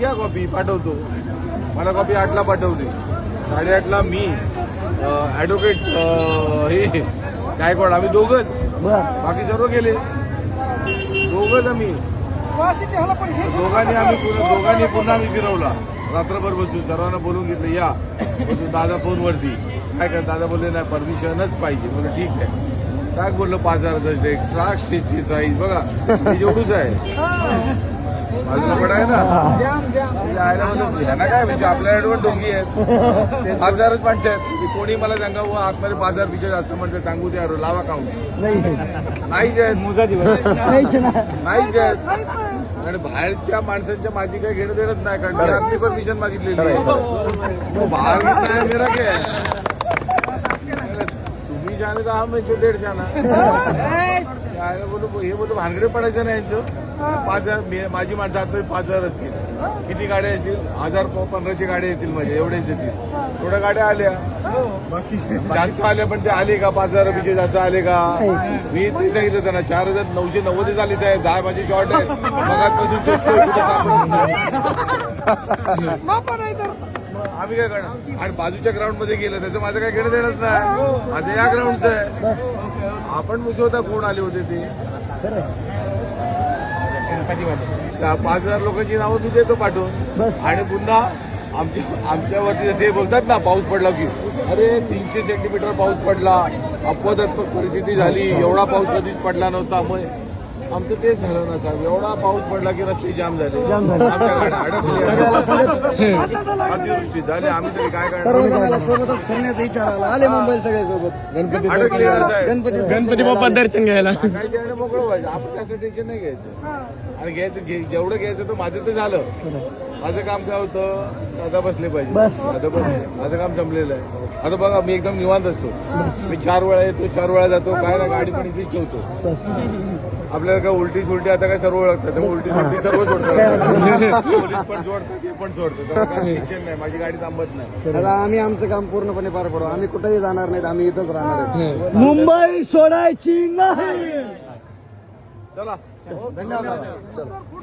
या कॉपी पाठवतो. मला कॉपी 8ला पाठवली. 8:30ला मी ॲडव्होकेट हे गायकवाड आम्ही दोघंच, बाकी सर्व गेले. दोघंच आम्ही दोघांनी पुन्हा आम्ही फिरवला. रात्रभर बसून सर्वांना बोलून घेतलं या बसून. दादा फोनवरती काय कर, दादा बोलले नाही परमिशनच पाहिजे. बोललं ठीक आहे. ट्रॅक बोललो 5,000चा स्टेक. ट्रॅक स्टेजची साईज बघा जेवढूच आहे. बाजूला पण आहे ना. यायला म्हणतो यांना काय म्हणजे आपल्याकडे डोंगी आहेत. 5,000च माणसं आहेत. कोणी मला सांगा आतमध्ये 5,000 पिछे जास्त माणसं सांगू द्या लावा काऊन नाहीच आहेत. नाहीच आहेत. आणि बाहेरच्या माणसांच्या माझी काही घेणं देणंच नाही. कारण मी आपली परमिशन मागितलेली आहे. मेरा काय तुम्ही जाणे तर हा म्हणजे 150 बोलू हे बोलू भानगडे पडायचं नाही यांचं. 5,000 माझी माणसं आतमध्ये 5,000 असतील. किती गाड्या असतील 1,000-1,500 गाड्या येतील म्हणजे एवढेच येतील. थोड्या गाड्या आल्या जास्त आल्या पण ते आले का 5,000 पेक्षा जास्त आले का. मी ते सांगितलं त्यांना 4,990 आले साहेब. 10 माझे शॉर्ट आहे. मगातपासून चेक आम्ही काय करणार. आणि बाजूच्या ग्राउंड मध्ये गेलं त्याचं माझं काय घेणं देणंच नाही. माझं या ग्राउंडचं आहे. आपण मुसवता कोण आले होते ते 5,000 लोकांची नावं मी देतो पाठवून. आणि पुन्हा आमच्यावरती जसे बोलतात ना पाऊस पडला की अरे 300 सेंटीमीटर पाऊस पडला, अपवादात्मक परिस्थिती झाली, एवढा पाऊस कधीच पडला नव्हता. मग आमचं तेच झालं ना साहेब. एवढा पाऊस पडला की रस्ते जाम झाले. आमच्या गाड्या अडकल्या. अतिवृष्टी झाली. आम्ही तरी काय करणार. सोबतच फिरण्याचा विचार आला. आले मुंबईला सगळे सोबत गणपती बाप्पा दर्शन घ्यायला. काही मोकळं व्हायचं. आपण त्याचं टेन्शन नाही घ्यायचं. आणि घ्यायचं जेवढं घ्यायचं तर माझं तर झालं. माझं काम काय होतं आता बसले पाहिजे. आता बसले माझं काम संपलेलं आहे. आता बघा मी एकदम निवांत असतो. मी 4 वेळा येतो 4 वेळा जातो. काय ना गाडी पण इथेच ठेवतो. आपल्याला काय उलटी सुलटी आता काय सर्व ओळखतात. त्यामुळे उलटी सुलटी सर्व सोडतात. पोलीस पण सोडतात ते पण सोडतात. काय टेन्शन नाही. माझी गाडी थांबत नाही. दादा आम्ही आमचं काम पूर्णपणे पार पडू. आम्ही कुठेही जाणार नाहीत. आम्ही इथंच राहणार आहे. मुंबई सोडायची नाही. चला धन्यवाद. चला.